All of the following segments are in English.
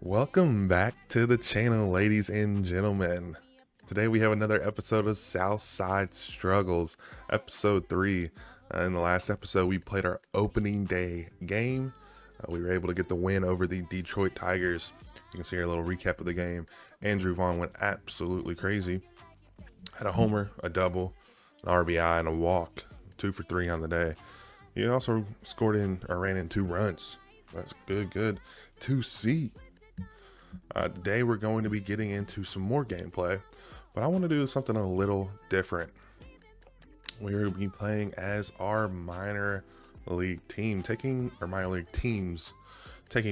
Welcome back to the channel, ladies and gentlemen. Today we have another episode of Southside Struggles, episode 3. In the last episode, we played our opening day game. We were able to get the win over the Detroit Tigers. You can see our little recap of the game. Andrew Vaughn went absolutely crazy. Had a homer, a double, an RBI, and a walk. 2 for 3 on the day. He also ran in 2 runs. That's good to see. Today we're going to be getting into some more gameplay, but I want to do something a little different. We're going to be playing as our minor league teams, taking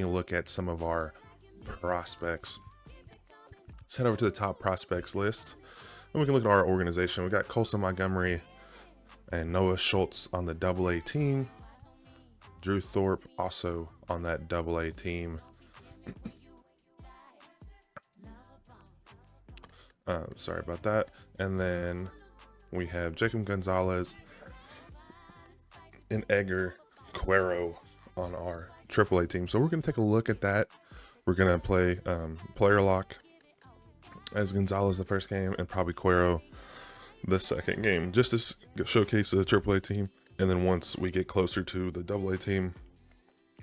a look at some of our prospects. Let's head over to the top prospects list, and we can look at our organization. We got Colson Montgomery and Noah Schultz on the AA team. Drew Thorpe also on that AA team. Sorry about that. And then we have Jacob Gonzalez and Edgar Cuero on our AAA team. So we're going to take a look at that. We're going to play player lock as Gonzalez the first game and probably Cuero the second game, just to showcase the AAA team. And then once we get closer to the AA team,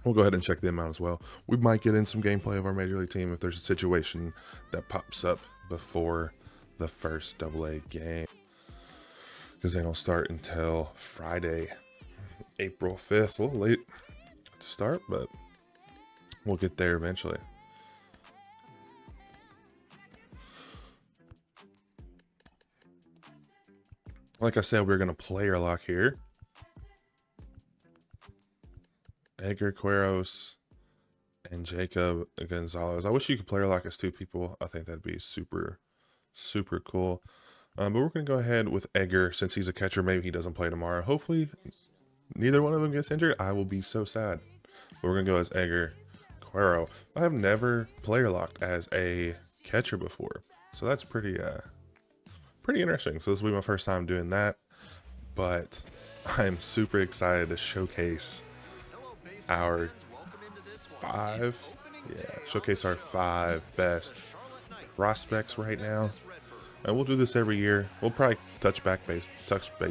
we'll go ahead and check them out as well. We might get in some gameplay of our major league team if there's a situation that pops up before the first AA game, because they don't start until Friday, April 5th. A little late to start, but we'll get there eventually. Like I said, we're going to player lock here. Edgar Cueros and Jacob Gonzalez. I wish you could player lock as 2 people. I think that'd be super cool. But we're going to go ahead with Edgar since he's a catcher. Maybe he doesn't play tomorrow. Hopefully neither one of them gets injured. I will be so sad. But we're going to go as Edgar Cuero. I have never player locked as a catcher before, so that's pretty interesting. So this will be my first time doing that, but I'm super excited to showcase our 5 best prospects right now. And we'll do this every year. We'll probably touch base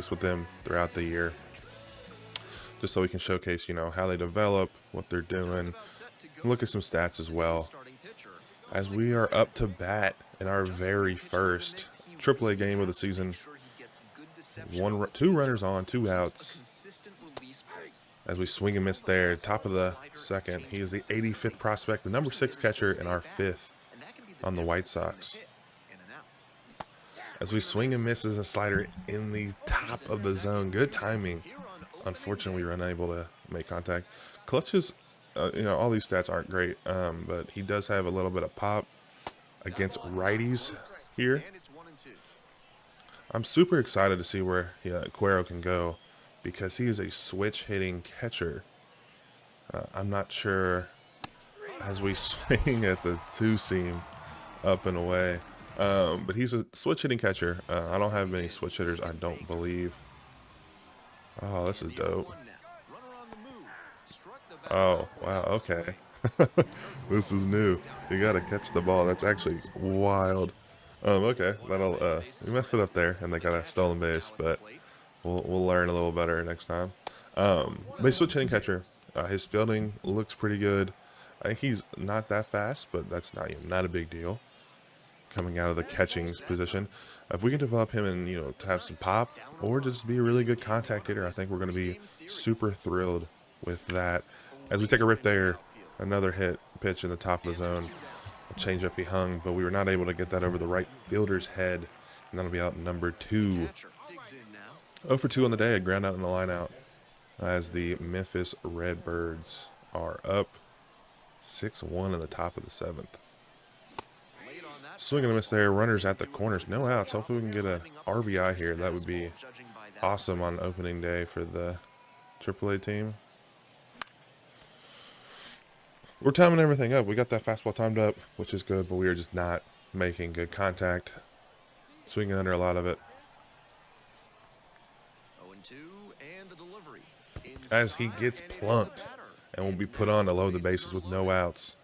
with them throughout the year, just so we can showcase, how they develop, what they're doing, and look at some stats as well. As we are up to bat in our very first AAA game of the season, 2 runners on, 2 outs. As we swing and miss there, top of the second. He is the 85th prospect, the number 6 catcher, and our 5th on the White Sox. As we swing and miss as a slider in the top of the zone. Good timing. Unfortunately, we were unable to make contact. Clutches, all these stats aren't great, but he does have a little bit of pop against righties here. I'm super excited to see where Cuero can go, because he is a switch hitting catcher. I'm not sure as we swing at the 2-seam up and away, but he's a switch hitting catcher. I don't have many switch hitters, I don't believe. Oh, this is dope. Oh, wow, okay. This is new. You gotta catch the ball. That's actually wild. Okay, we messed it up there, and they got a stolen base, but we'll learn a little better next time. But he's switch hitting catcher. His fielding looks pretty good. I think he's not that fast, but that's not a big deal coming out of the catching position. If we can develop him and to have some pop, or just be a really good contact hitter, I think we're going to be super thrilled with that. As we take a rip there, another pitch in the top of the zone. A change up he hung, but we were not able to get that over the right fielder's head, and that'll be out number 2. 0 for 2 on the day, a ground out and a line out, as the Memphis Redbirds are up 6-1 in the top of the 7th. Swing and a miss there. Runners at the corners, no outs. Hopefully we can get a RBI here. That would be awesome on opening day for the AAA team. We're timing everything up. We got that fastball timed up, which is good, but we are just not making good contact. Swinging under a lot of it. As he gets plunked and will be put on to load the bases with no outs.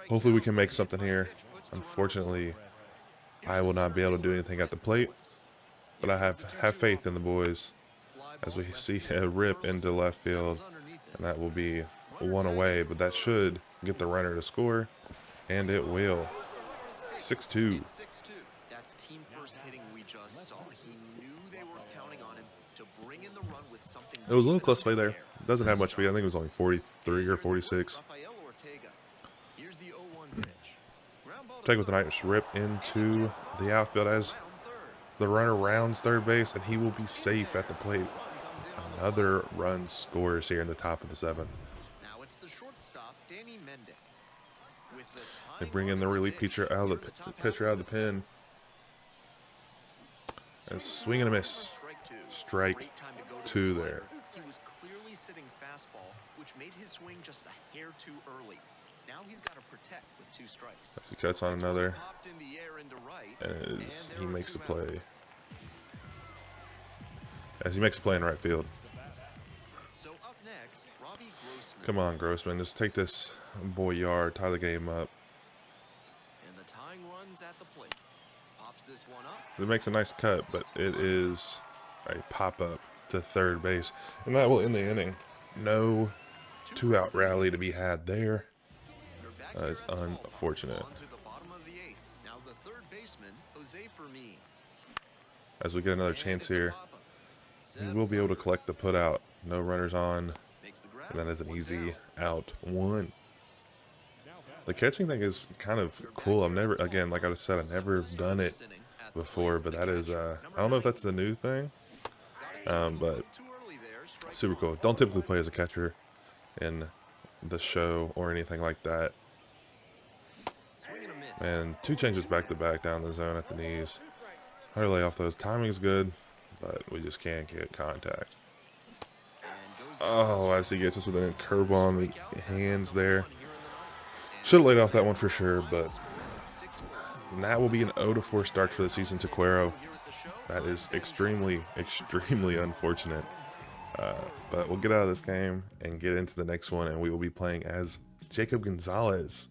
Hopefully we can make something here. Unfortunately, I will not be able to do anything at the plate, but I have faith in the boys as we see a rip into left field, and that will be one away, but that should get the runner to score, and it will. 6-2. That's team first hitting we just saw. He knew they were counting on him to bring in the run with something. It was a little close play there. Doesn't have much speed. I think it was only 43 or 46. Take with the nice rip into the outfield as the runner rounds third base, and he will be safe at the plate. Another run scores here in the top of the seventh. Now it's the shortstop, Danny Mendick. They bring in the relief pitcher out of the pen. And swing and a miss. Strike two there. He was clearly sitting fastball, which made his swing just a hair too early. Now he's got to protect with 2 strikes. He cuts on another, as he makes a play. As he makes a play in right field. So up next, Robbie Grossman. Come on, Grossman, just take this boy yard, tie the game up. And the tying runs at the plate. Pops this one up. It makes a nice cut, but it is a pop up to third base, and that will end the inning. No 2-out rally to be had there. That is unfortunate. Now the third baseman, Jose Fermin. As we get another chance here, he will be able to collect the put out. No runners on, and that is an easy out one. The catching thing is kind of cool. I've never, again, like I said, I've never done it before, but that is, I don't know if that's the new thing, but super cool. Don't typically play as a catcher in the show or anything like that. And 2 changes back to back down the zone at the knees. Hard to lay off those. Timing's good, but we just can't get contact. Oh, as he gets us with a curveball on the hands there. Should have laid off that one for sure, but that will be an 0-4 start for the season to Cuero. That is extremely, extremely unfortunate. But we'll get out of this game and get into the next one, and we will be playing as Jacob Gonzalez,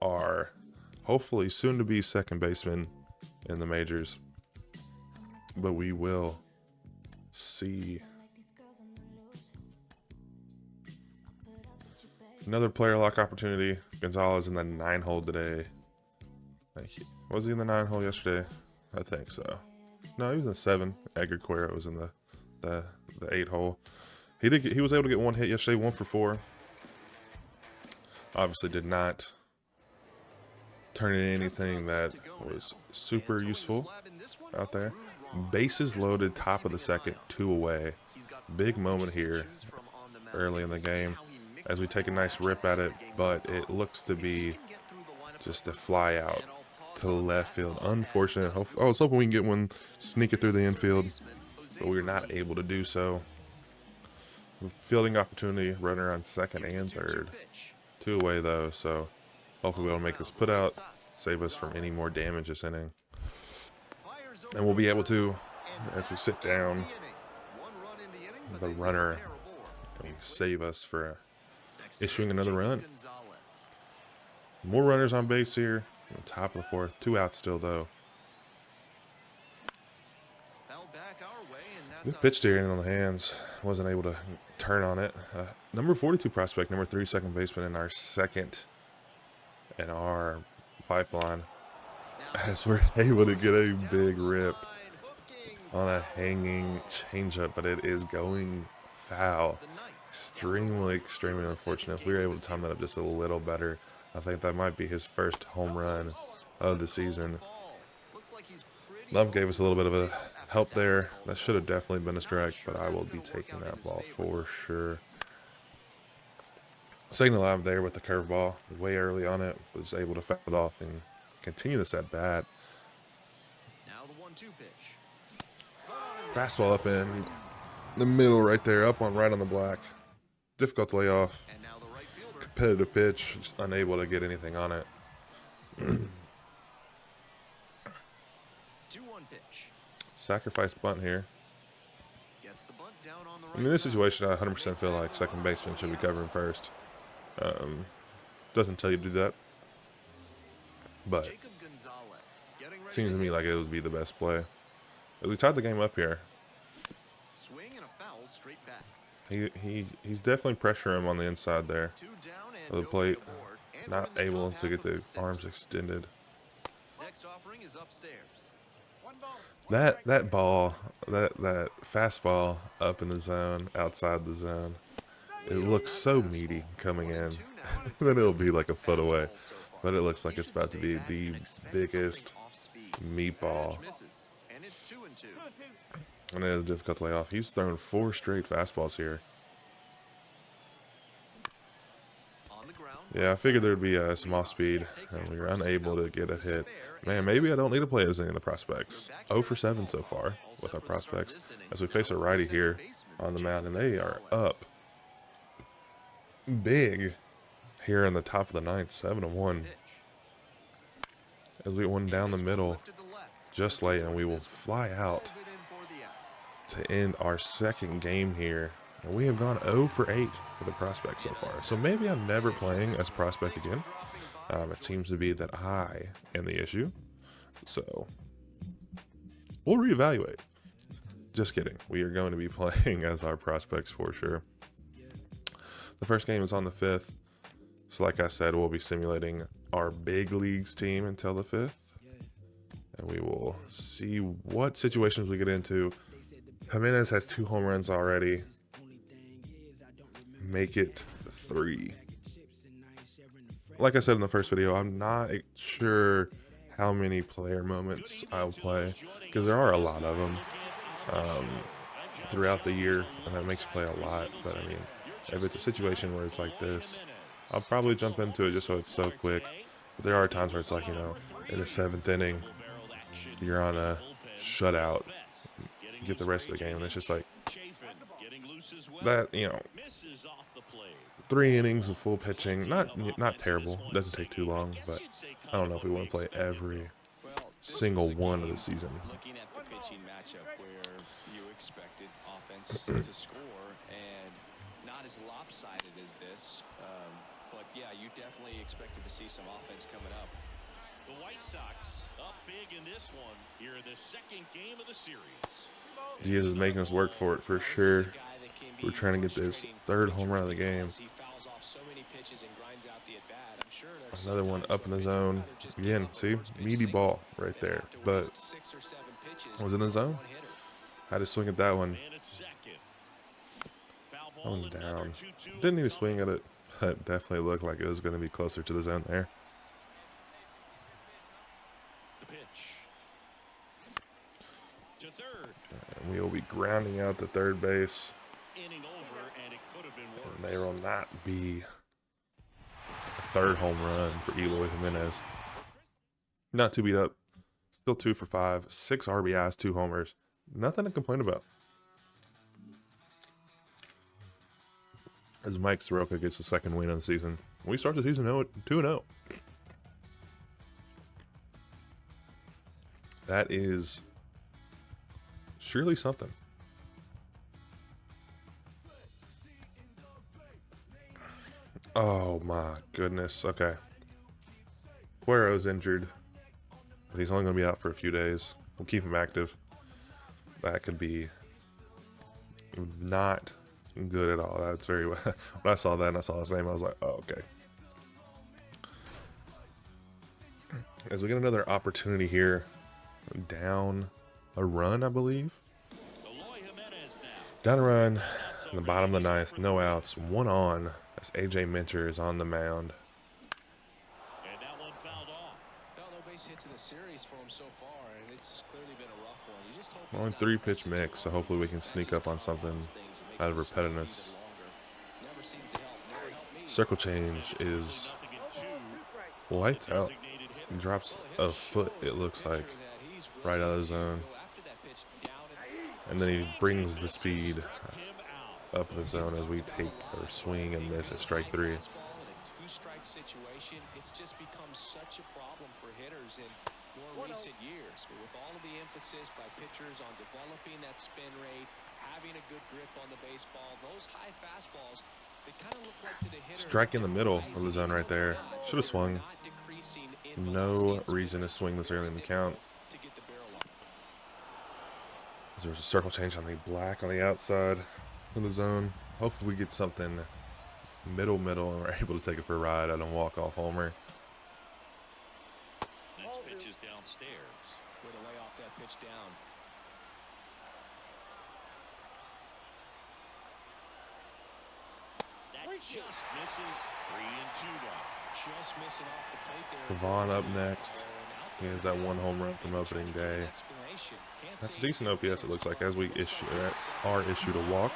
our hopefully soon-to-be second baseman in the majors. But we will see. Another player lock opportunity. Gonzalez in the 9-hole today. Was he in the 9-hole yesterday? I think so. No, he was in the 7. Edgar Cuero was in the 8-hole. He was able to get 1 hit yesterday, 1 for 4. Obviously did not turn in anything that was super useful out there. Bases loaded, top of the second, 2 away. Big moment here early in the game as we take a nice rip at it, but it looks to be just a fly out to left field. Unfortunate. I was hoping we can get one, sneak it through the infield, but we were not able to do so. Fielding opportunity, runner on second and third. 2 away though, so hopefully we'll make this put out, save us from any more damage this inning. And we'll be able to, as we sit down, the runner and save us for issuing another run. More runners on base here. On top of the 4th. 2 outs still though. Good pitch to in on the hands. Wasn't able to turn on it. Number 42 prospect, number 3 second baseman in our second in our pipeline. As we're able to get a big rip on a hanging changeup, but it is going foul. Extremely, extremely unfortunate. If we were able to time that up just a little better, I think that might be his first home run of the season. Love gave us a little bit of a help there. That should have definitely been a strike, but I will be taking that ball for sure. Signal live there with the curveball way early on it. Was able to foul it off and continue this at bat. Now the 1-2 pitch. Fastball up in the middle right there, up on right on the black. Difficult to lay off. Competitive pitch, just unable to get anything on it. 2-1 pitch. Sacrifice bunt here. Gets the bunt down on the right In this situation, I 100% feel like second baseman should be covering first. Doesn't tell you to do that, but Jacob Gonzalez getting ready seems to me hit. like it would be the best play. We tied the game up here. Swing and a foul straight back. He's definitely pressuring him on the inside there 2 down and of the nobody plate. aboard, and we're Not in the able top to half get of the the 6th. arms extended. Next offering is upstairs. That ball, that fastball up in the zone, outside the zone, it looks so meaty coming in. Then it'll be like a foot away, but it looks like it's about to be the biggest meatball. And it's 2 and 2. And it is difficult to lay off. He's thrown 4 straight fastballs here. On the ground. Yeah, I figured there'd be some off speed, and we were unable to get a hit. Man, maybe I don't need to play as any of the prospects. 0 for 7 so far with our prospects, as we face a righty here on the mound, and they are up big here in the top of the ninth, 7-1. As we get one down the middle, just late, and we will fly out to end our second game here. And we have gone 0 for 8 with the prospect so far. So maybe I'm never playing as prospect again. It seems to be that I am the issue. So we'll reevaluate. Just kidding. We are going to be playing as our prospects for sure. The first game is on the 5th. So like I said, we'll be simulating our big leagues team until the 5th. And we will see what situations we get into. Jimenez has 2 home runs already. Make it 3. Like I said in the first video, I'm not sure how many player moments I'll play, because there are a lot of them throughout the year, and that makes you play a lot. But I mean, if it's a situation where it's like this, I'll probably jump into it just so it's so quick. But there are times where it's like, you know, in the 7th inning, you're on a shutout, you get the rest of the game, and it's just like that, you know. 3 innings of full pitching, not terrible. Doesn't take too long, but I don't know if we want to play every single one of the season. Looking at the pitching matchup where you expected offense to score, and not as lopsided as this, but yeah, you definitely expected to see some offense coming up. The White Sox up big in this one here in the second game of the series. Diaz is making us work for it for sure. We're trying to get this 3rd home run of the game. Another one up in the zone. Again, see? Meaty ball right there. But was in the zone. Had to swing at that one. That one's down. Didn't need to swing at it, but definitely looked like it was going to be closer to the zone there. The pitch to third. And we will be grounding out to third base. Inning over, and it could have been worse. And there will not be a 3rd home run for Eloy Jimenez. Not too beat up. Still 2 for 5. 6 RBIs, 2 homers. Nothing to complain about. As Mike Soroka gets the 2nd win of the season. We start the season 2-0. That is surely something. Oh my goodness. Okay. Cuero's injured, but he's only going to be out for a few days. We'll keep him active. That could be not good at all. That's very when I saw that and I saw his name, I was like, oh, okay. As we get another opportunity here, down a run, I believe. Down a run in the bottom of the 9th, no outs, 1 on. As AJ Minter is on the mound. And that one fouled off. No base hits in the series for him so far, and it's clearly been a rough one. You just hope Only 3 pitch mix, so hopefully we can sneak up on something out of repetitiveness. Circle change is lights out. He drops a foot, it looks like, right out of the zone. And then he brings the speed up in the zone as we take our swing and miss at strike 3. Two-strike situation, it's just become such a problem for hitters in more recent years. With all of the emphasis by pitchers on developing that spin rate, having a good grip on the baseball, those high fastballs Strike in the middle of the zone right there. Should have swung. No reason to swing this early in the count. There's a circle change on the black on the outside of the zone. Hopefully we get something middle, and we're able to take it for a ride on a walk-off homer. Next pitch is downstairs. Way to lay off that pitch down. That just misses. 3-2 now. Just missing off the plate there. Vaughn up next. He has that one home run from opening day. That's a decent OPS, it looks like, as we are issued a walk.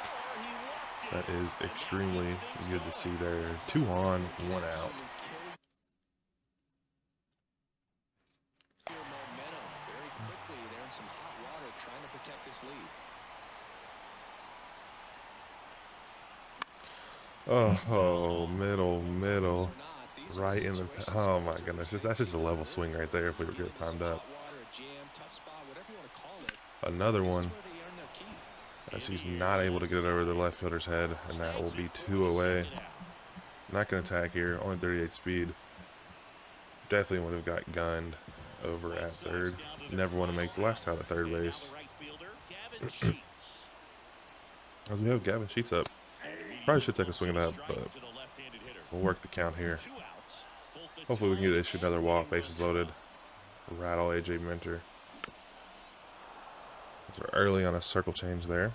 That is extremely good to see there. 2 on, 1 out. Very quickly, they're in some hot water trying to protect this lead. Oh, middle. Right in the, oh my goodness, that's just a level swing right there if we were good timed up. Another one, as he's not able to get it over the left fielder's head, and that will be 2 away. Not going to attack here, only 38 speed. Definitely would have got gunned over at third. Never want to make the last out at third base. As we have Gavin Sheets up. Probably should take a swing at that, but we'll work the count here. Hopefully we can get issued another walk, bases loaded. Rattle AJ Minter. So early on a circle change there.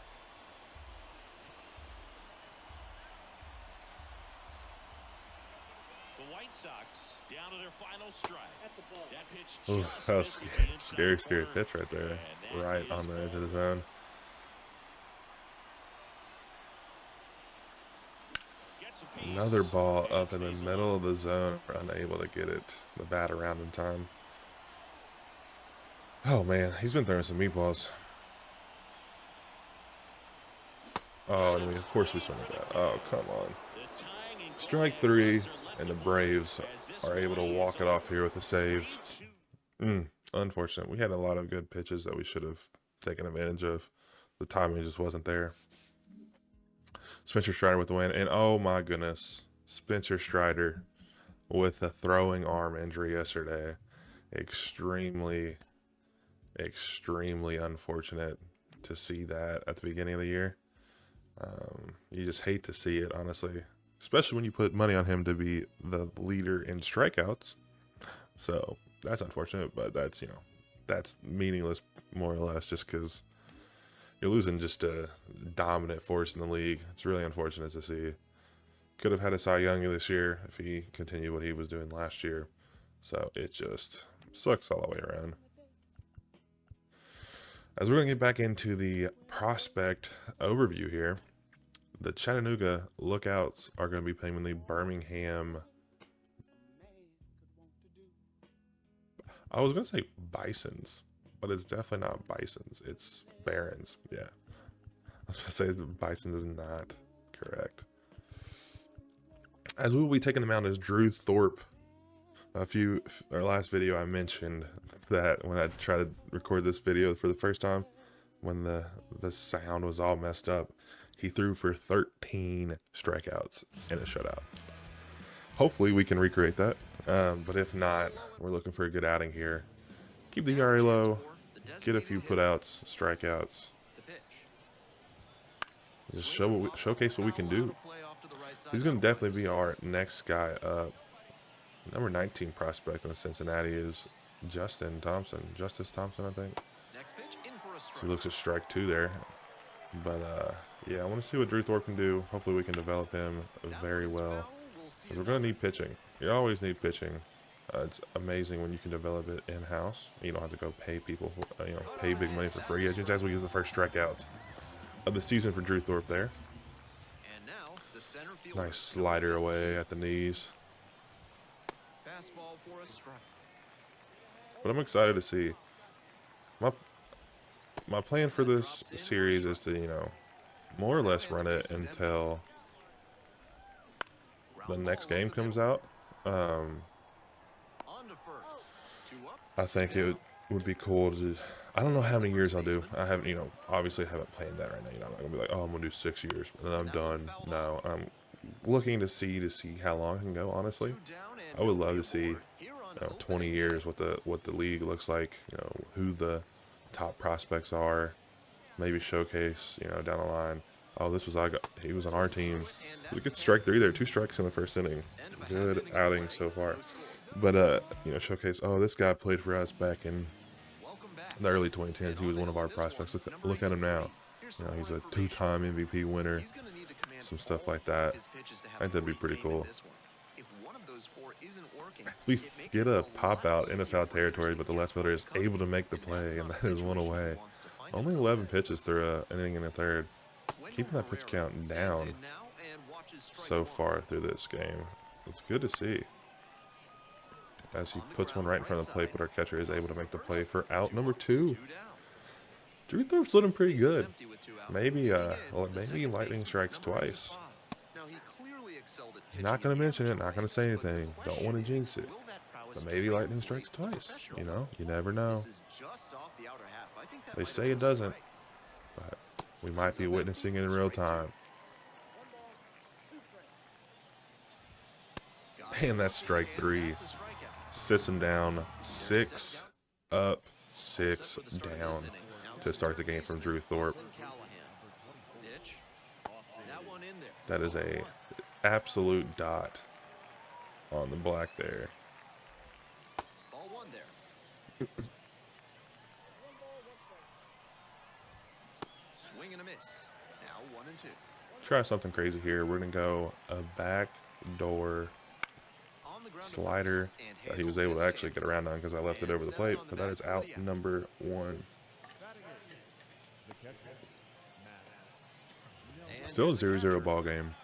The White Sox down to their final strike. That pitch Oh, just that was misses scary inside pitch right there. and that Right is on the edge of the ball. zone. Gets a piece. Another ball And up in the stays middle of alive. the zone. We're unable to get it, the bat around in time. Oh man, he's been throwing some meatballs. Oh, and of course we swing at that. Oh, come on. The tying and Strike quiet 3, runs are left and the to Braves as this are able to one walk is it off here with a save. 3-2. Unfortunate. We had a lot of good pitches that we should have taken advantage of. The timing just wasn't there. Spencer Strider with the win. And oh my goodness, Spencer Strider with a throwing arm injury yesterday. Extremely unfortunate to see that at the beginning of the year. You just hate to see it, honestly, especially when you put money on him to be the leader in strikeouts. So that's unfortunate, but that's, that's meaningless more or less just because you're losing just a dominant force in the league. It's really unfortunate to see. Could have had a Cy Young this year if he continued what he was doing last year. So it just sucks all the way around. As we're going to get back into the prospect overview here, the Chattanooga Lookouts are going to be playing the Birmingham. I was going to say Bisons, but it's definitely not Bisons. It's Barons. Yeah. I was going to say the Bisons is not correct. As we will be taking the mound is Drew Thorpe. Our last video I mentioned that when I tried to record this video for the first time, when the sound was all messed up, he threw for 13 strikeouts in a shutout. Hopefully we can recreate that, but if not, we're looking for a good outing here. Keep the ERA low, get a few putouts, strikeouts. Just showcase what we can do. He's going to definitely be our next guy up. Number 19 prospect in Cincinnati is Justice Thompson, I think. So he looks at strike 2 there. But, yeah, I want to see what Drew Thorpe can do. Hopefully we can develop him very well. Because we're going to need pitching. You always need pitching. It's amazing when you can develop it in-house. You don't have to go pay people, pay big money for free agents. As we get the first strikeout of the season for Drew Thorpe there. Nice slider away at the knees. But I'm excited to see. My plan for this series is to, more or less run it until the next game comes out. I think it would be cool to. I don't know how many years I'll do. I haven't, obviously haven't planned that right now. I'm not gonna be like, oh, I'm gonna do 6 years and then I'm done. No, I'm looking to see how long it can go. Honestly, I would love to see 20 years what the league looks like. Who the top prospects are. Maybe showcase down the line. Oh, he was on our team. It was a good strike three there. 2 strikes in the first inning. Good outing so far. But showcase. Oh, this guy played for us back in the early 2010s. He was one of our prospects. Look at him now. He's a 2-time MVP winner. Some stuff like that. I think that'd be pretty cool. As we get a pop out in the foul territory, but the left fielder is able to make the play, and that is one away. Only 11 pitches through an inning and a third. Keeping that pitch count down so far through this game. It's good to see. As he puts one right in front of the plate, but our catcher is able to make the play for out number 2. Drew Thorpe's looking pretty good. Maybe lightning strikes twice. Not going to mention it, not going to say anything. Don't want to jinx it. But maybe lightning strikes twice. You never know. They say it doesn't, but we might be witnessing it in real time. And that's strike 3. Sits him down. 6 up, 6 down to start the game from Drew Thorpe. That is a absolute dot on the black there. Swing and a miss. Now 1-2. Try something crazy here. We're going to go a backdoor slider that he was able to actually get around on because I left it over the plate. But that is out number 1. Still a 0-0 ball game.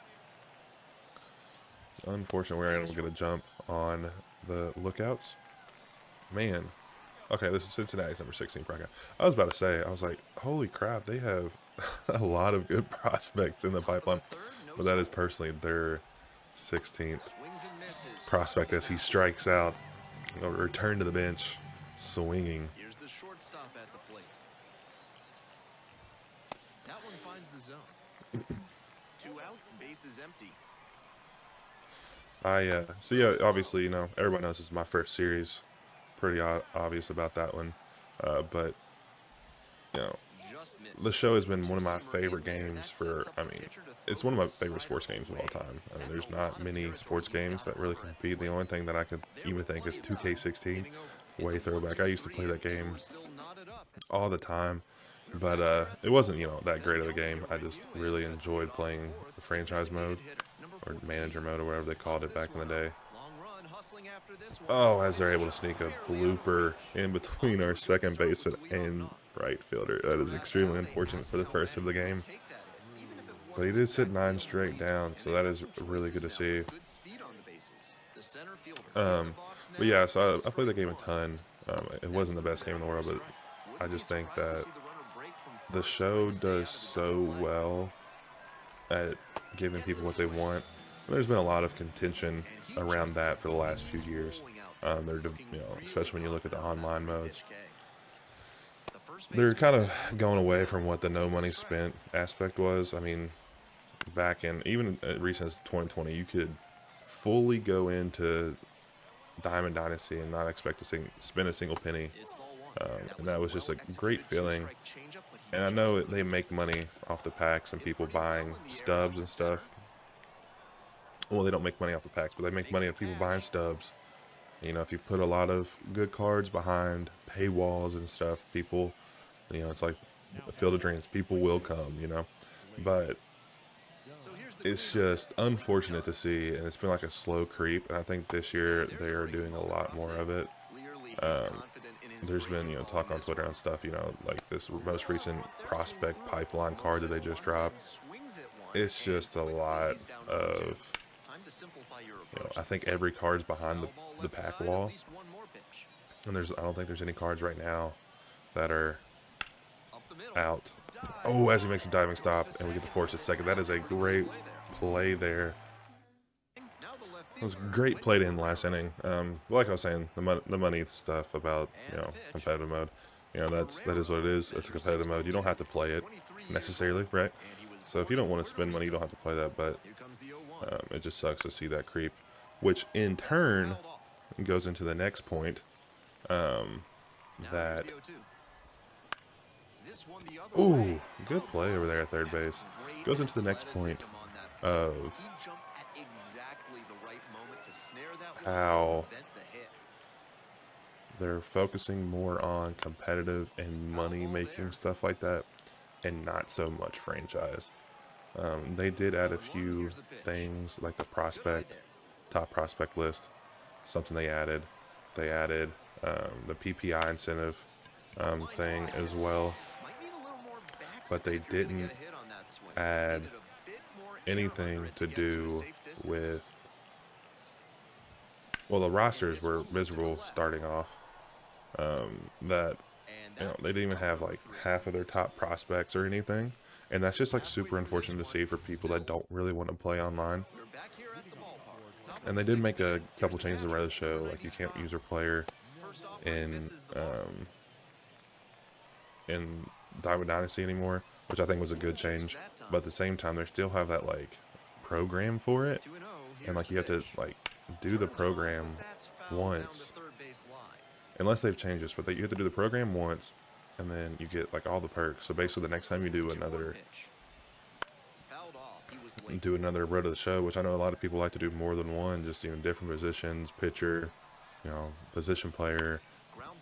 Unfortunately, we're able to get a jump on the lookouts. Man. Okay, this is Cincinnati's number 16 bracket. I was about to say, I was like, holy crap, they have a lot of good prospects in the pipeline. But that is personally their 16th prospect as he strikes out. A return to the bench, swinging. Here's the shortstop at the plate. That one finds the zone. 2 outs, bases empty. So yeah, obviously, everyone knows this is my first series. Pretty obvious about that one. But, the show has been one of my favorite games it's one of my favorite sports games of all time. There's not many sports games that really compete. The only thing that I could even think is 2K16. Way throwback. I used to play that game all the time. But it wasn't, that great of a game. I just really enjoyed playing the franchise mode. Or manager mode, or whatever they called it back in the day. Oh, as they're able to sneak a blooper in between our second baseman and right fielder. That is extremely unfortunate for the first of the game. But he did sit 9 straight down, so that is really good to see. But yeah, so I played the game a ton. It wasn't the best game in the world, but I just think that the show does so well at giving people what they want. And there's been a lot of contention around that for the last few years. Especially when you look at the online modes. They're kind of going away from what the no money spent aspect was. Back in even recent 2020, you could fully go into Diamond Dynasty and not expect to spend a single penny. And that was just a great feeling. And I know they make money off the packs and people buying stubs and stuff. Well, they don't make money off the packs, but they make money off people buying stubs. If you put a lot of good cards behind paywalls and stuff, people, it's like a field of dreams. People will come, But it's just unfortunate to see, and it's been like a slow creep. And I think this year they are doing a lot more of it. There's been, talk on Twitter and stuff, like this most recent prospect pipeline card that they just dropped. It's just a lot of, I think every card's behind the pack wall. And I don't think there's any cards right now that are out. Oh, as he makes a diving stop, and we get to force it second. That is a great play there. It was a great play to end last inning. Like I was saying, the money stuff about competitive mode. That is what it is. It's a competitive mode. You don't have to play it necessarily, right? So if you don't want to spend money, you don't have to play that. But It just sucks to see that creep, which in turn Fouled off. goes into the next point. Now That here's the 0-2. This one the other ooh, way. good play over there at third That's base. great Goes into the next point athleticism on that play. of He jumped at exactly the right moment to snare that one how and prevent the hit. they're focusing more on competitive and money making stuff like that, and not so much franchise. They did add a few things like the prospect, top prospect list, something they added. They added the PPI incentive thing as well, Might need a little more but they backspin if you're gonna didn't get a hit on that swing. add Needed a bit more air anything under it to get a do safe distance. with, well, the rosters were miserable starting off. That they didn't even have like half of their top prospects or anything, and that's just like super unfortunate to see for people that don't really want to play online. We're back here at the ballpark. Top And they of did the make a sixth. couple changes around the show, like you can't use your player First off, in misses the mark. in Diamond Dynasty anymore, which I think was a good change. But at the same time, they still have that like program for it, 2-0. and like you have to like do the program once, unless they've changed this, but you have to do the program once, and then you get like all the perks. So basically, the next time you do another road of the show, which I know a lot of people like to do more than one, just different positions, pitcher, position player,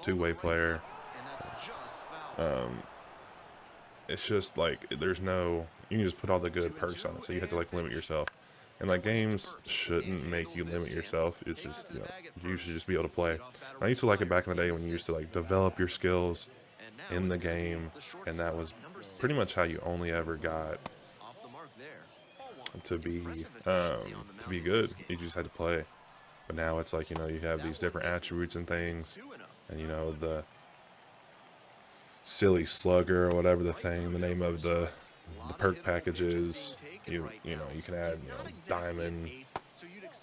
two-way player. It's just like there's no, you can just put all the good perks on it, so you have to like limit yourself. And like games shouldn't make you limit yourself. It's just you should just be able to play. And I used to like it back in the day when you used to like develop your skills in the game, and that was pretty much how you only ever got to be good. You just had to play. But now it's like you have these different attributes and things, and the silly slugger or whatever the name of the perk package is. You can add diamond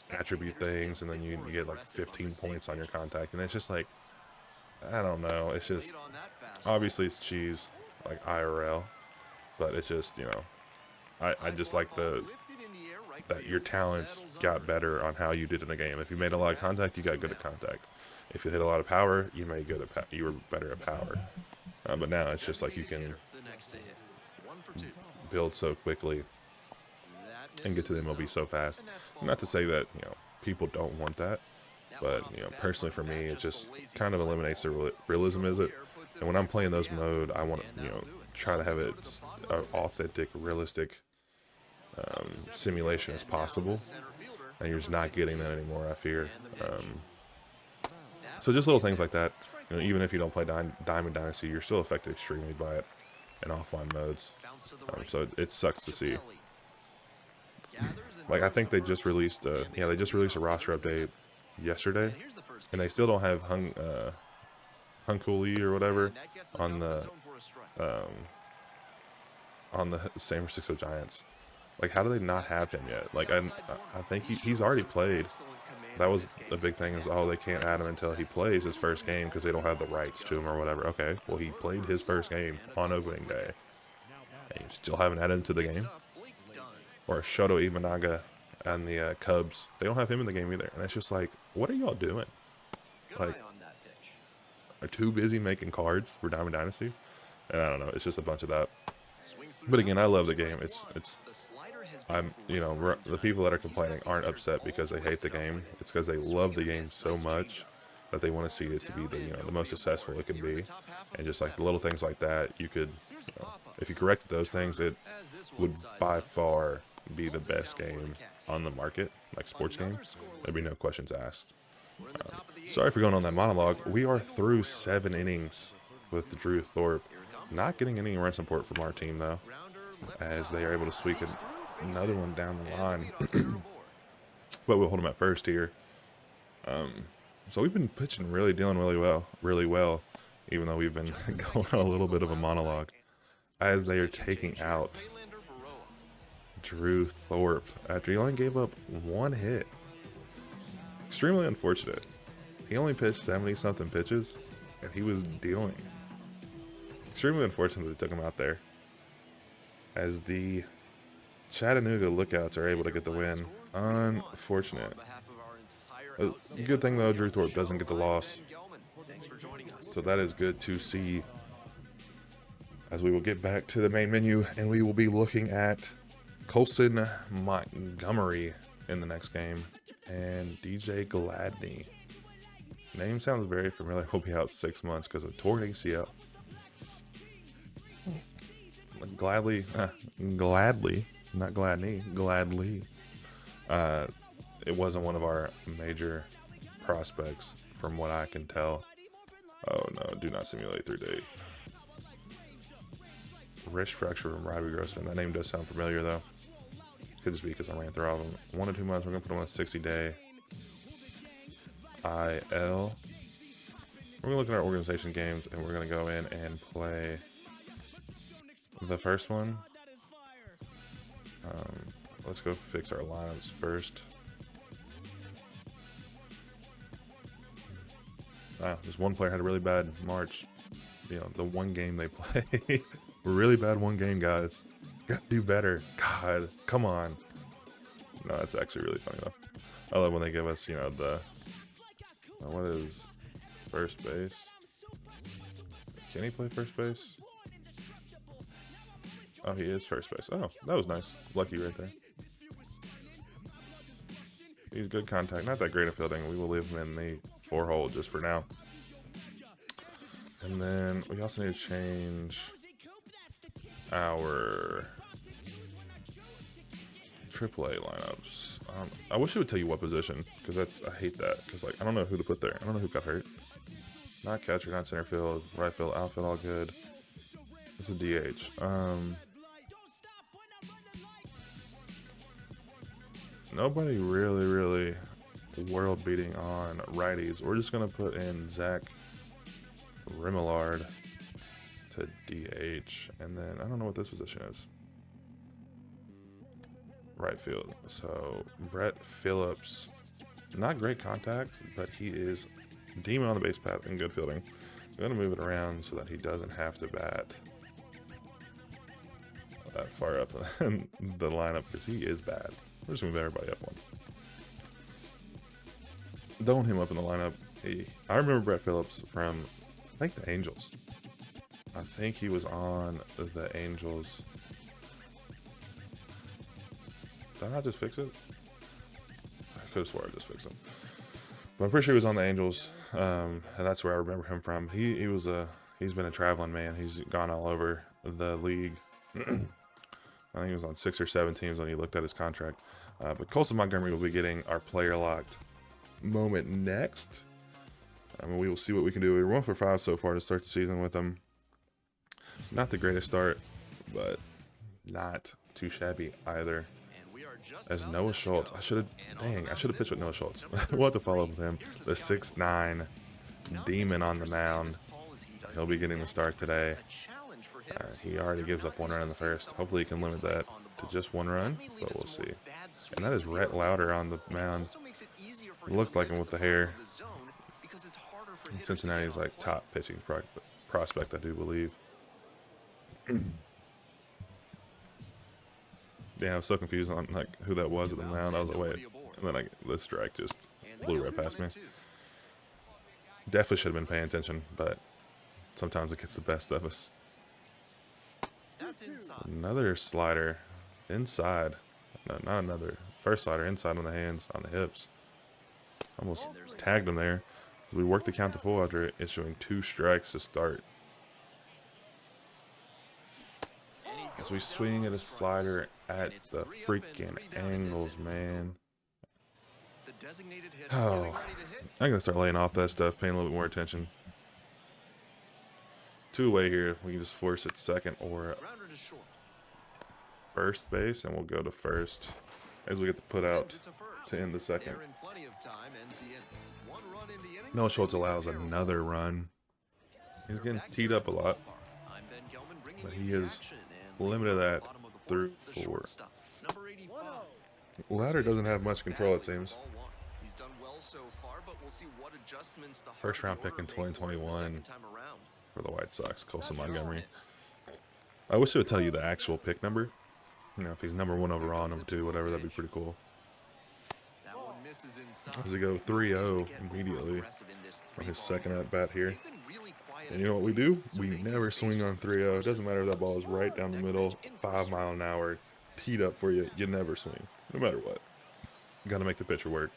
attribute things, and then you get like 15 points on your contact, and it's just like, I don't know, it's just, obviously it's cheese like IRL, but it's just I just like that your talents got better on how you did in the game. If you made a lot of contact, you got good at contact. If you hit a lot of power, you made good at you were better at power. But now it's just like you can build so quickly and get to the MLB so fast. Not to say that people don't want that, but personally for me, it just kind of eliminates the realism of it. And when I'm playing those mode, I want to try to have it authentic, realistic simulation as possible, and you're just not getting that anymore, I fear. So just little things like that. Even if you don't play Diamond Dynasty, you're still affected extremely by it in offline modes. So it sucks to see. Like I think they just released a roster update yesterday, and they still don't have Hunkuli or whatever on the San Francisco Giants. Like, how do they not have him yet? Like, I think he's already played. That was a big thing, is, they can't add him until he plays his first game because they don't have the rights to him or whatever. Okay, well, he played his first game on opening day, and you still haven't added him to the game? Or Shoto Imanaga and the Cubs, they don't have him in the game either. And it's just like, what are y'all doing? Like, are too busy making cards for Diamond Dynasty? And I don't know, it's just a bunch of that. But again, I love the game. I'm, the people that are complaining aren't upset because they hate the game. It's because they love the game so much that they want to see it to be the most successful it can be. And just like the little things like that, you could, if you corrected those things, it would by far be the best game on the market, like sports game. There'd be no questions asked. Sorry for going on that monologue. We are through 7 innings with Drew Thorpe. Not getting any run support from our team, though, as they are able to squeak another one down the line. But we'll hold them at first here. So we've been pitching dealing really well, even though we've been going on a little bit of a monologue, as they are taking out Drew Thorpe after he only gave up 1 hit. Extremely unfortunate. He only pitched 70-something pitches, and he was dealing. Extremely unfortunate they took him out there, as the Chattanooga Lookouts are able to get the win. Unfortunate. Good thing though, Drew Thorpe doesn't get the loss. So that is good to see. As we will get back to the main menu, and we will be looking at Colson Montgomery in the next game, and DJ Gladney. Name sounds very familiar. He'll be out 6 months because of torn ACL. Gladly, not Gladney, Gladly. It wasn't one of our major prospects from what I can tell. Oh no, do not simulate 3-day. Wrist fracture from Robbie Grossman. That name does sound familiar though. Could just be because I ran through all of them. 1 or 2 months, we're going to put him on a 60-day IL. We're going to look at our organization games and we're going to go in and play the first one. Let's go fix our lineups first. Just one player had a really bad March. You know, the one game they played. Really bad one game, guys. Gotta do better. God, come on. No, that's actually really funny though. I love when they give us, you know, the what is first base? Can he play first base? Oh, he is first base. Oh, that was nice. Lucky right there. He's good contact. Not that great at fielding. We will leave him in the 4-hole just for now. And then we also need to change our AAA lineups. I wish it would tell you what position, because I hate that. Because like I don't know who to put there. I don't know who got hurt. Not catcher, not center field, right field, outfield, all good. It's a DH. Nobody really world beating on righties. We're just gonna put in Zach Remillard to DH, and then I don't know what this position is. Right field. So Brett Phillips, not great contact, but he is demon on the base path and good fielding. I'm gonna move it around so that he doesn't have to bat that far up in the lineup because he is bad. We're just gonna move everybody up one. Don't him up in the lineup. I remember Brett Phillips from, I think, the Angels. I think he was on the Angels. Did I not just fix it? I could have swore I just fixed him. But I'm pretty sure he was on the Angels, and that's where I remember him from. He's been a traveling man. He's gone all over the league. I think he was on 6 or 7 teams when he looked at his contract. But Colson Montgomery will be getting our player locked moment next. We will see what we can do. We're 1 for 5 so far to start the season with him. Not the greatest start, but not too shabby either. As Noah Schultz, I should have pitched with Noah Schultz. We'll have to follow up with him. The 6'9" demon on the mound. He'll be getting the start today. He already gives up 1 run in the first. Hopefully he can limit that to just 1 run, but we'll see. And that is Rhett Lauder on the mound. Looked like him with the hair. Cincinnati's like top pitching prospect, I do believe. Yeah, I was so confused on like who that was at the mound. I was like, wait, and then this strike just blew right past me. Definitely should have been paying attention, but sometimes it gets the best of us. Another slider inside. No, not another. First slider inside on the hands, on the hips. Almost tagged him there. We worked the count to full after issuing 2 strikes to start. As we swing at a slider at the freaking angles, man. Oh, I'm going to start laying off that stuff, paying a little bit more attention. 2 away here. We can just force it second or first base, and we'll go to first as we get the put out to end the second. Noah Schultz allows another run. He's getting teed up a lot, but he is limited that through 4. Ladder doesn't have much control, it seems. First round pick in 2021 for the White Sox, Colson Montgomery. I wish it would tell you the actual pick number, You know, if he's number 1 overall, number 2, whatever, that'd be pretty cool. That one misses inside. As we go 3-0 immediately on his second at bat here. And you know what we do? We never swing on 3-0. It doesn't matter if that ball is right down the middle, 5 mile an hour, teed up for you. You never swing, no matter what. You got to make the pitcher work.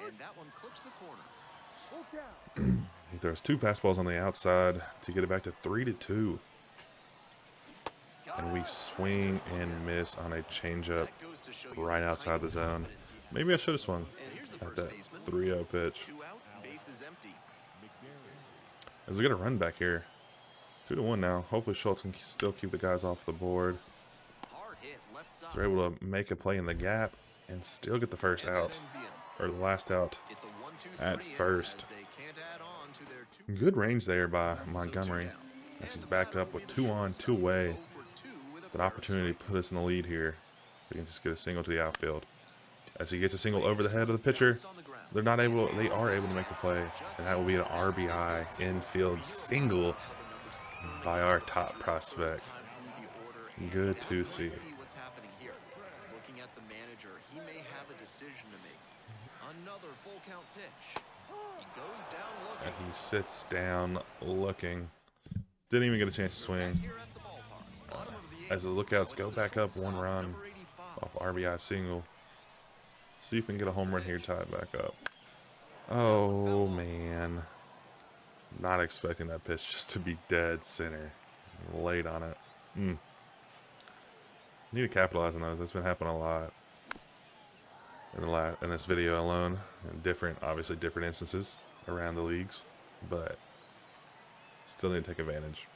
And that one clips the corner. He throws 2 fastballs on the outside to get it back to 3-2. And we swing and miss on a changeup right outside the zone. Maybe I should have swung at that 3-0 pitch. 2 outs, bases empty. As we get a run back here. 2-1 now. Hopefully Schultz can still keep the guys off the board. Hard hit left side. They're able to make a play in the gap and still get the first out. Or the last out It's a 1-2-3 at first. as they can't add on to their 2. Good range there by Montgomery. As he's backed up with 2 on, 2 away. It's an opportunity to put us in the lead here. We can just get a single to the outfield. As he gets a single over the head of the pitcher, they are able to make the play. And that will be an RBI infield single by our top prospect. Good to see. What's happening here? Looking at the manager, he may have a decision to make. Another full count pitch. He goes down looking. And he sits down looking. Didn't even get a chance to swing. Here at the ballpark. Bottom of the As the Lookouts go back up 1 run off RBI single. See if we can get a home run here, tie it back up. Oh, man. Not expecting that pitch just to be dead center. Late on it. Need to capitalize on those. That's been happening a lot in this video alone. In obviously different instances around the leagues. But still need to take advantage.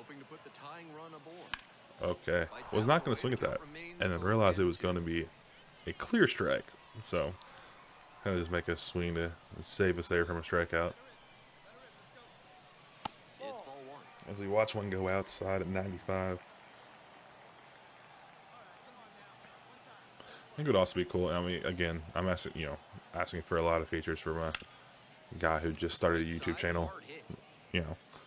hoping to put the tying run aboard. Okay. Was not going to swing at that. And then realized it was going to be a clear strike. So, kind of just make us swing to save us there from a strikeout. It's ball 1. As we watch one go outside at 95. I think it would also be cool. I mean, again, I'm asking for a lot of features from a guy who just started a YouTube channel.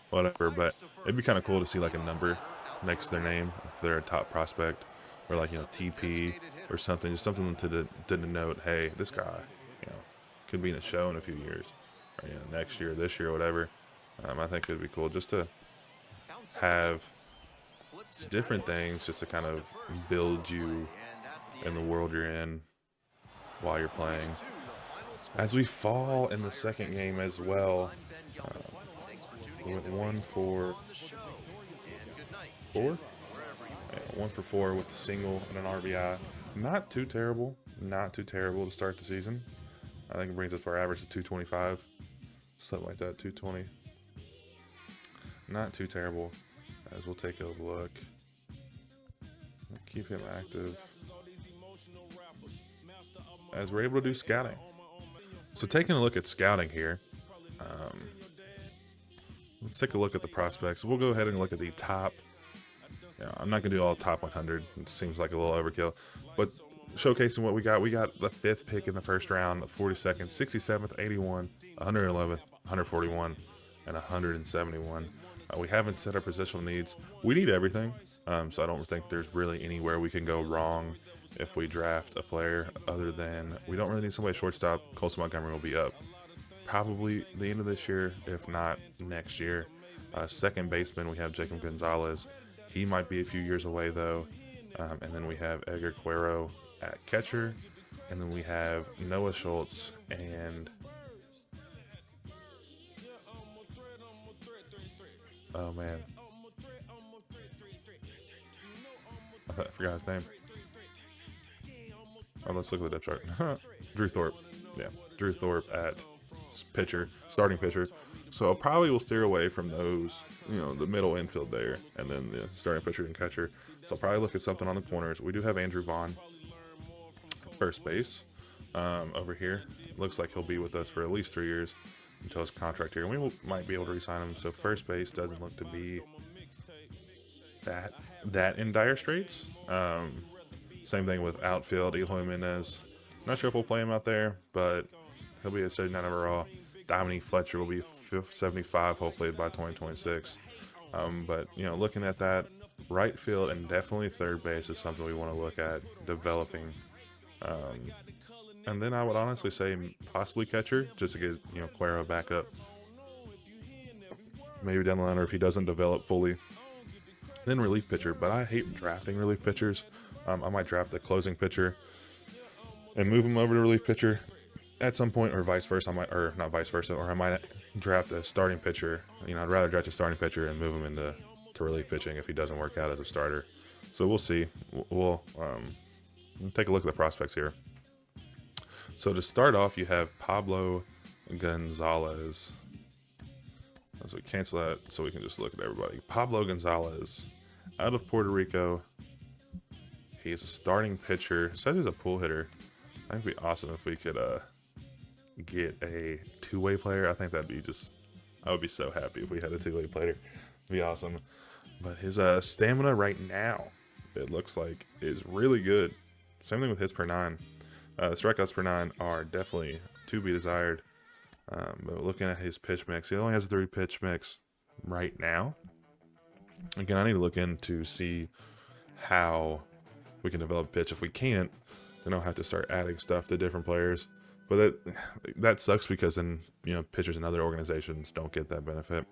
Whatever. But it'd be kind of cool to see like a number next to their name if they're a top prospect, or like TP or something, just something to denote, hey, this guy, could be in the show in a few years, or next year, this year, whatever. I think it'd be cool just to have different things, just to kind of build you in the world you're in while you're playing. As we fall in the second game as well, we went 1 for 4. Yeah, 1 for 4 with the single and an RBI. Not too terrible. Not too terrible to start the season. I think it brings up our average to 225. Something like that, 220. Not too terrible. As we'll take a look. Keep him active. As we're able to do scouting. So taking a look at scouting here. Let's take a look at the prospects. We'll go ahead and look at the top. I'm not going to do all top 100. It seems like a little overkill. But showcasing what we got the 5th pick in the first round, 42nd, 67th, 81, 111th, 141, and 171. We haven't set our positional needs. We need everything. So I don't think there's really anywhere we can go wrong if we draft a player, other than we don't really need somebody shortstop. Colson Montgomery will be up probably the end of this year, if not next year. Second baseman, we have Jacob Gonzalez. He might be a few years away, though. And then we have Edgar Cuero at catcher. And then we have Noah Schultz and... oh, man. I forgot his name. Oh, let's look at the depth chart. Drew Thorpe. Yeah, Drew Thorpe at pitcher, starting pitcher. So probably will steer away from those, the middle infield there, and then the starting pitcher and catcher. So I'll probably look at something on the corners. We do have Andrew Vaughn, first base, over here. Looks like he'll be with us for at least 3 years until his contract here, and we might be able to re-sign him. So first base doesn't look to be that in dire straits. Same thing with outfield, Eloy Jimenez. Not sure if we'll play him out there, but he'll be at 79 overall. Dominique Fletcher will be 75, hopefully by 2026. But looking at that, right field and definitely third base is something we want to look at developing. And then I would honestly say possibly catcher, just to get Cuero back up. Maybe down the line, or if he doesn't develop fully, then relief pitcher. But I hate drafting relief pitchers. I might draft a closing pitcher and move him over to relief pitcher at some point, or vice versa. Or not vice versa, or I might draft a starting pitcher. I'd rather draft a starting pitcher and move him into relief pitching if he doesn't work out as a starter. So we'll see. We'll take a look at the prospects here. So to start off, you have Pablo Gonzalez. So we cancel that so we can just look at everybody. Pablo Gonzalez, out of Puerto Rico. He's a starting pitcher. Said he's a pull hitter. I think it'd be awesome if we could get a two-way player. I think I would be so happy if we had a two-way player. It'd be awesome. But his stamina right now, it looks like, is really good. Same thing with hits per 9. Strikeouts per 9 are definitely to be desired. But looking at his pitch mix, he only has a 3 pitch mix right now. Again, I need to look in to see how we can develop pitch. If we can't, then I'll have to start adding stuff to different players. But that sucks because then pitchers in other organizations don't get that benefit.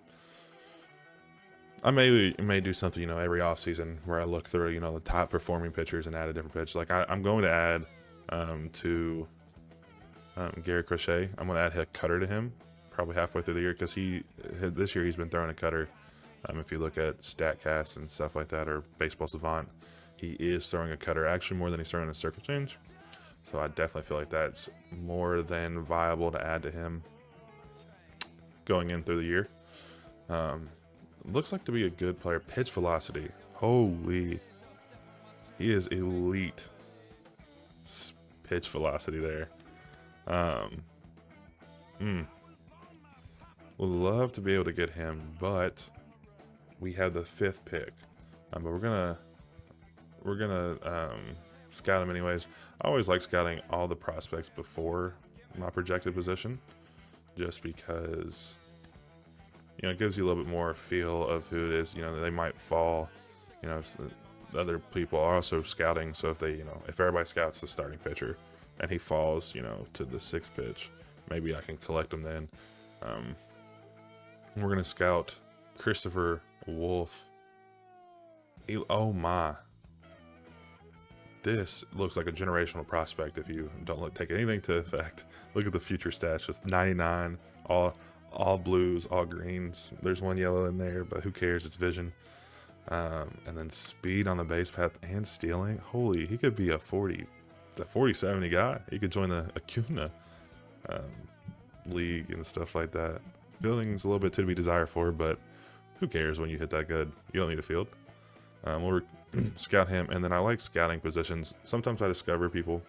I may do something every offseason where I look through the top performing pitchers and add a different pitch. Like I'm going to add to Gary Crochet. I'm going to add a cutter to him probably halfway through the year because this year he's been throwing a cutter. If you look at StatCast and stuff like that, or Baseball Savant, he is throwing a cutter actually more than he's throwing a circle change. So I definitely feel like that's more than viable to add to him going in through the year. Looks like to be a good player. Pitch velocity. Holy. He is elite. Pitch velocity there. Would love to be able to get him, but we have the 5th pick. But we're gonna scout him anyways. I always like scouting all the prospects before my projected position, just because it gives you a little bit more feel of who it is. They might fall. Other people are also scouting. So if everybody scouts the starting pitcher and he falls, to the 6th pitch, maybe I can collect him then. We're gonna scout Christopher Wolf. Oh my. This looks like a generational prospect if you don't take anything to effect. Look at the future stats, just 99, all blues, all greens. There's one yellow in there, but who cares? It's vision. And then speed on the base path and stealing. Holy, he could be a 40-70 guy. He could join the Acuna league and stuff like that. Fielding's a little bit to be desired for, but who cares when you hit that good? You don't need a field. We'll scout him, and then I like scouting positions. Sometimes I discover people,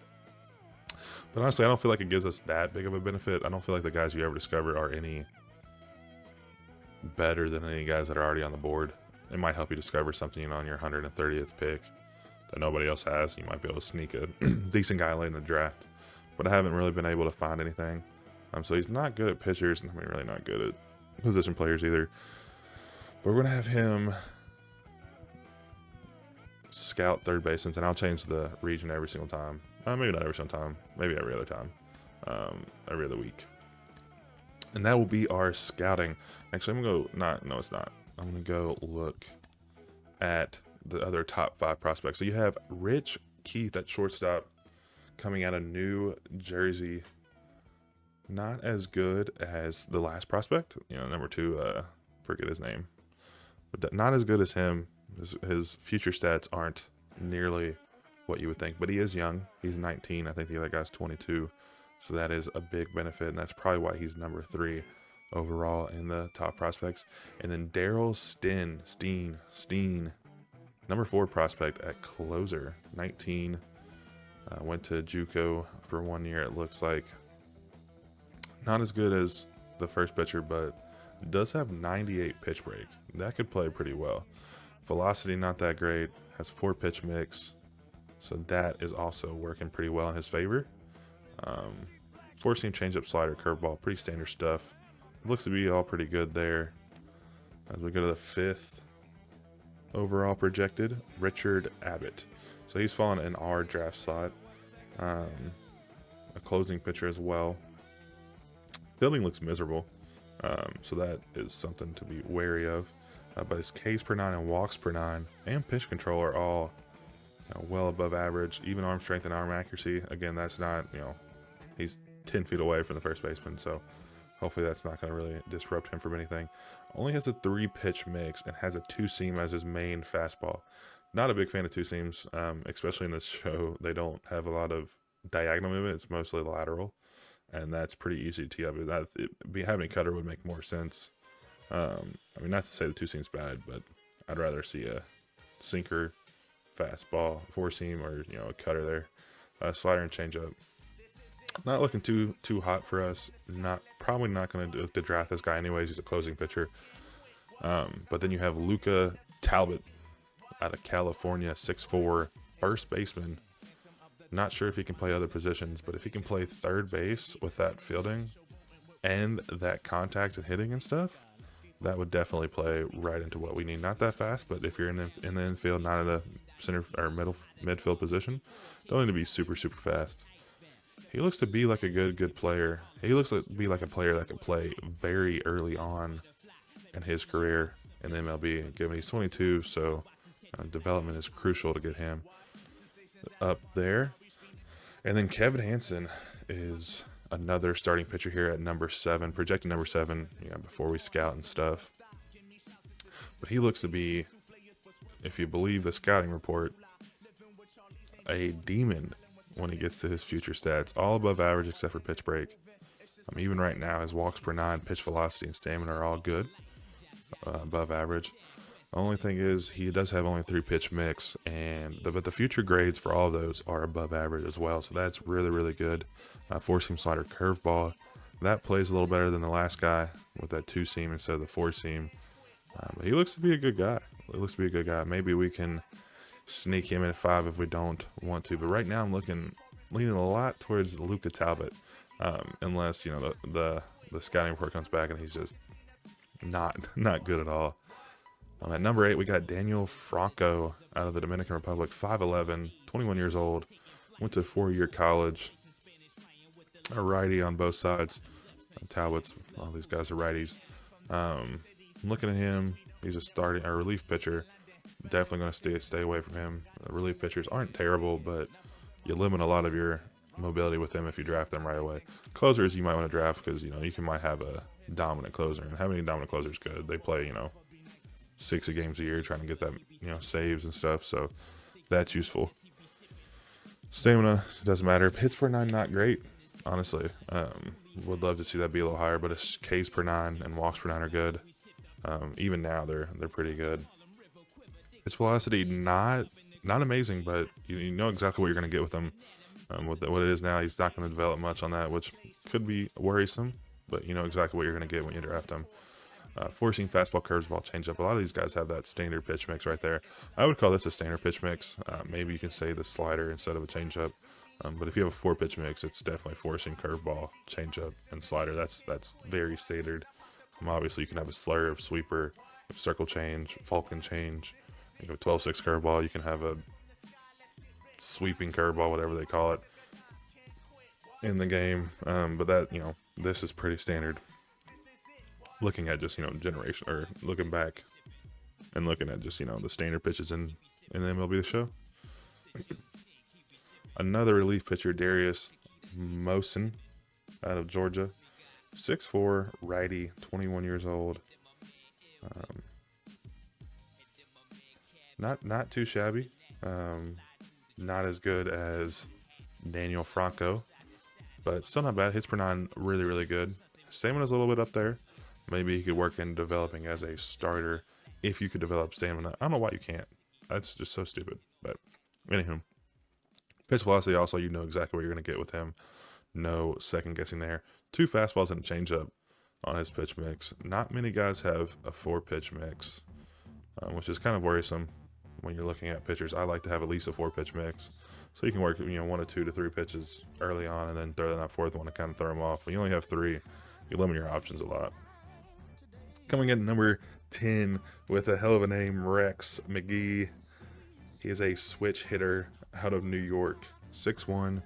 but honestly, I don't feel like it gives us that big of a benefit. I don't feel like the guys you ever discover are any better than any guys that are already on the board. It might help you discover something on your 130th pick that nobody else has. You might be able to sneak a decent guy late in the draft, but I haven't really been able to find anything. So he's not good at pitchers, and really not good at position players either. But we're gonna have him scout third baseman, and I'll change the region every single time. Maybe not every single time, maybe every other time, every other week. And that will be our scouting. Actually, I'm gonna go, no, it's not. I'm gonna go look at the other top 5 prospects. So you have Rich Keith at shortstop coming out of New Jersey. Not as good as the last prospect, number 2, forget his name, but not as good as him. His future stats aren't nearly what you would think, but he is young. He's 19. I think the other guy's 22. So that is a big benefit, and that's probably why he's number 3 overall in the top prospects. And then Daryl Steen, number 4 prospect at closer, 19. Went to JUCO for 1 year, it looks like. Not as good as the first pitcher, but does have 98 pitch break. That could play pretty well. Velocity not that great, has 4 pitch mix, so that is also working pretty well in his favor. 4-seam changeup, slider, curveball, pretty standard stuff. Looks to be all pretty good there. As we go to the 5th overall projected, Richard Abbott. So he's fallen in our draft slot. A closing pitcher as well. Fielding looks miserable, so that is something to be wary of. But his Ks per nine and walks per nine and pitch control are all well above average. Even arm strength and arm accuracy. Again, that's not, he's 10 feet away from the first baseman, so hopefully that's not going to really disrupt him from anything. Only has a 3-pitch mix and has a 2-seam as his main fastball. Not a big fan of 2-seams, especially in this show. They don't have a lot of diagonal movement. It's mostly lateral, and that's pretty easy to tee up. Having a cutter would make more sense. I mean, not to say the 2-seam's bad, but I'd rather see a sinker, fastball, 4-seam, or a cutter there. Slider and changeup. Not looking too hot for us. Probably not going to draft this guy anyways. He's a closing pitcher. But then you have Luca Talbot out of California, 6'4", first baseman. Not sure if he can play other positions, but if he can play third base with that fielding and that contact and hitting and stuff, that would definitely play right into what we need. Not that fast, but if you're in the infield, not at a center or midfield position, don't need to be super super fast. He looks to be like a good player. He looks to be like a player that could play very early on in his career in the MLB. Given he's 22, so development is crucial to get him up there. And then Kevin Hansen is another starting pitcher here at number 7, projected number 7, before we scout and stuff. But he looks to be, if you believe the scouting report, a demon when he gets to his future stats. All above average except for pitch break. Even right now, his walks per 9, pitch velocity, and stamina are all good, above average. The only thing is he does have only 3-pitch mix, but the future grades for all of those are above average as well. So that's really, really good. 4-seam slider, curveball. That plays a little better than the last guy with that 2-seam instead of the 4-seam. But he looks to be a good guy. Maybe we can sneak him in at 5 if we don't want to. But right now I'm leaning a lot towards Luca Talbot, unless the scouting report comes back and he's just not good at all. At number 8, we got Daniel Franco out of the Dominican Republic, 5'11", 21 years old, went to 4-year college, a righty on both sides. Talbot's, all these guys are righties. Looking at him, he's a relief pitcher. Definitely going to stay away from him. Relief pitchers aren't terrible, but you limit a lot of your mobility with them if you draft them right away. Closers you might want to draft because you might have a dominant closer, and having a dominant closer is good. They play 60 games a year trying to get that saves and stuff, so that's useful. Stamina doesn't matter. Hits per 9 not great, honestly. Would love to see that be a little higher, but his Ks per 9 and walks per 9 are good. Even now they're pretty good. Pitch velocity not amazing, but you know exactly what you're going to get with him. What it is now, he's not going to develop much on that, which could be worrisome, but you know exactly what you're going to get when you draft him. 4-seam fastball, curveball, changeup. A lot of these guys have that standard pitch mix right there. I would call this a standard pitch mix. Maybe you can say the slider instead of a changeup. But if you have a 4-pitch mix, it's definitely 4-seam, curveball, changeup, and slider. That's very standard. Obviously, you can have a slurve, sweeper, circle change, Vulcan change. You have a 12-6 curveball. You can have a sweeping curveball, whatever they call it, in the game. But that this is pretty standard. Looking at just generation, or looking back and looking at just the standard pitches in the MLB The Show. Another relief pitcher, Darius Mosin out of Georgia, 6'4", righty, 21 years old. Not too shabby. Not as good as Daniel Franco, but still not bad. Hits per 9 really, really good. Stamina's a little bit up there. Maybe he could work in developing as a starter if you could develop stamina. I don't know why you can't. That's just so stupid. But anywho, pitch velocity also, you know exactly what you're going to get with him. No second guessing there. 2 fastballs and a changeup on his pitch mix. Not many guys have a 4-pitch mix, which is kind of worrisome when you're looking at pitchers. I like to have at least a 4-pitch mix, so you can work 1 to 2 to 3 pitches early on, and then throw that 4th one to kind of throw them off. When you only have 3, you limit your options a lot. Coming in number 10 with a hell of a name, Rex McGee. He is a switch hitter out of New York. 6'1",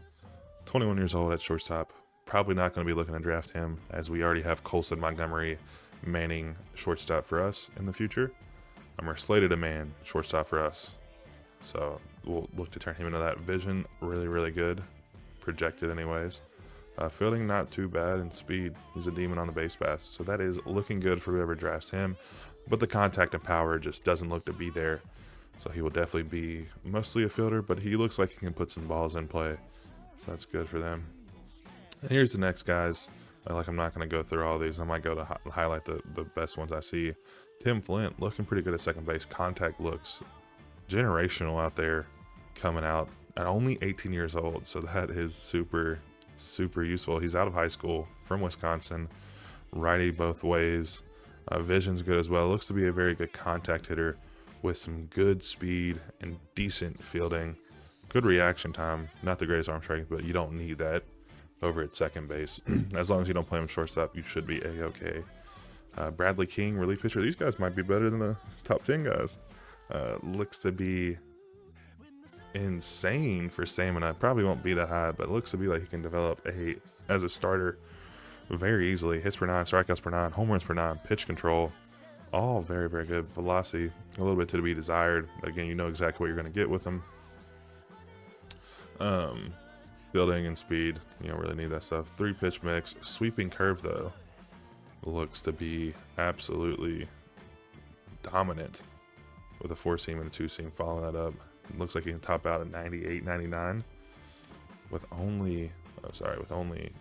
21 years old at shortstop. Probably not going to be looking to draft him, as we already have Colson Montgomery manning shortstop for us in the future. We're slated to man shortstop for us. So we'll look to turn him into that. Vision, really, really good. Projected anyways. Fielding, not too bad. And speed, he's a demon on the base pass. So that is looking good for whoever drafts him. But the contact and power just doesn't look to be there. So he will definitely be mostly a fielder, but he looks like he can put some balls in play. So that's good for them. And here's the next guys. Like, I'm not going to go through all these. I might go to highlight the best ones I see. Tim Flint, looking pretty good at second base. Contact looks generational out there, coming out at only 18 years old. So that is super, super useful. He's out of high school, from Wisconsin. Righty both ways. Vision's good as well. Looks to be a very good contact hitter with some good speed and decent fielding. Good reaction time. Not the greatest arm strength, but you don't need that over at second base. As long as you don't play him shortstop, you should be A-okay. Bradley King, relief pitcher. These guys might be better than the top 10 guys. Looks to be insane for stamina. Probably won't be that high, but looks to be like he can develop as a starter very easily. Hits per 9, strikeouts per 9, home runs per 9, pitch control. All very, very good. Velocity, a little bit to be desired. Again, you know exactly what you're going to get with him. Building and speed, you don't really need that stuff. 3-pitch mix. Sweeping curve, though, looks to be absolutely dominant with a 4-seam and a 2-seam following that up. It looks like he can top out at 98, 99 with only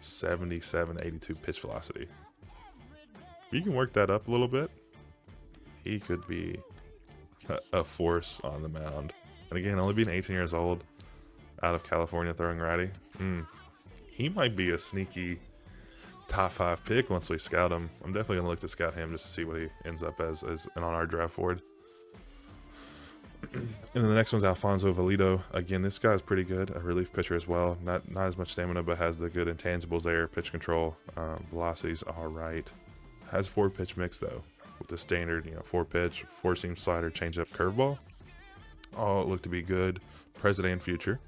77, 82 pitch velocity. If you can work that up a little bit, he could be a force on the mound. And again, only being 18 years old, out of California, throwing righty. He might be a sneaky top 5 pick once we scout him. I'm definitely gonna look to scout him just to see what he ends up as on our draft board. And then the next one's Alfonso Valido. Again, this guy's pretty good, a relief pitcher as well. Not as much stamina, but has the good intangibles there. Pitch control, velocity's all right. Has 4-pitch mix though, with the standard 4-pitch, 4-seam slider, changeup, curveball. All look to be good, present and future.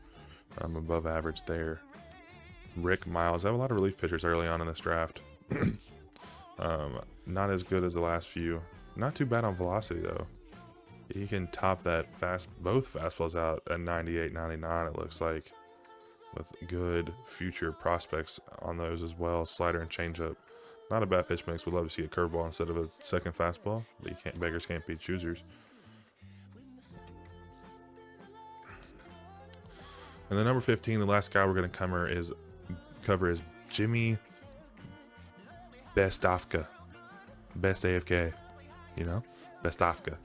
Above average there. Rick Miles. I have a lot of relief pitchers early on in this draft. Not as good as the last few. Not too bad on velocity though. He can top that both fastballs out at 98, 99. It looks like, with good future prospects on those as well. Slider and changeup. Not a bad pitch mix. Would love to see a curveball instead of a second fastball, but beggars can't be choosers. And then number 15, the last guy we're going to cover is Jimmy Bestafka. Best AFK. Bestafka.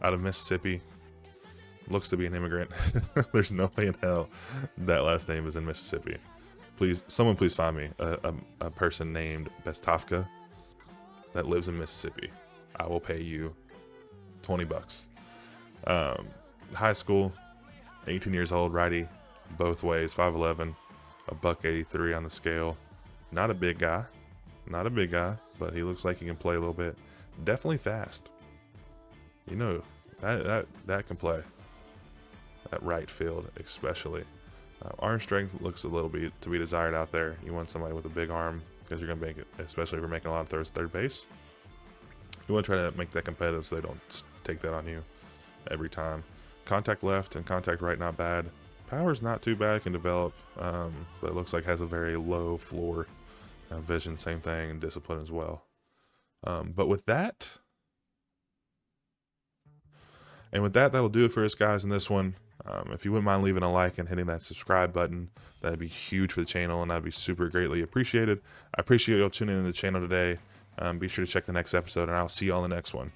Out of Mississippi. Looks to be an immigrant. There's no way in hell that last name is in Mississippi. Someone please find me a person named Bestafka that lives in Mississippi. I will pay you $20. High school. 18 years old, righty, both ways, 5'11", $183 on the scale. Not a big guy, but he looks like he can play a little bit. Definitely fast. That can play. That right field, especially. Arm strength looks a little bit to be desired out there. You want somebody with a big arm because you're gonna make it, especially if you're making a lot of throws at third base. You want to try to make that competitive so they don't take that on you every time. Contact left and contact right, not bad. Power's not too bad, can develop, but it looks like has a very low floor. Vision, same thing, and discipline as well. But with that, that'll do it for us guys in this one. If you wouldn't mind leaving a like and hitting that subscribe button, that'd be huge for the channel, and that'd be super greatly appreciated. I appreciate y'all tuning in to the channel today. Be sure to check the next episode, and I'll see you on the next one.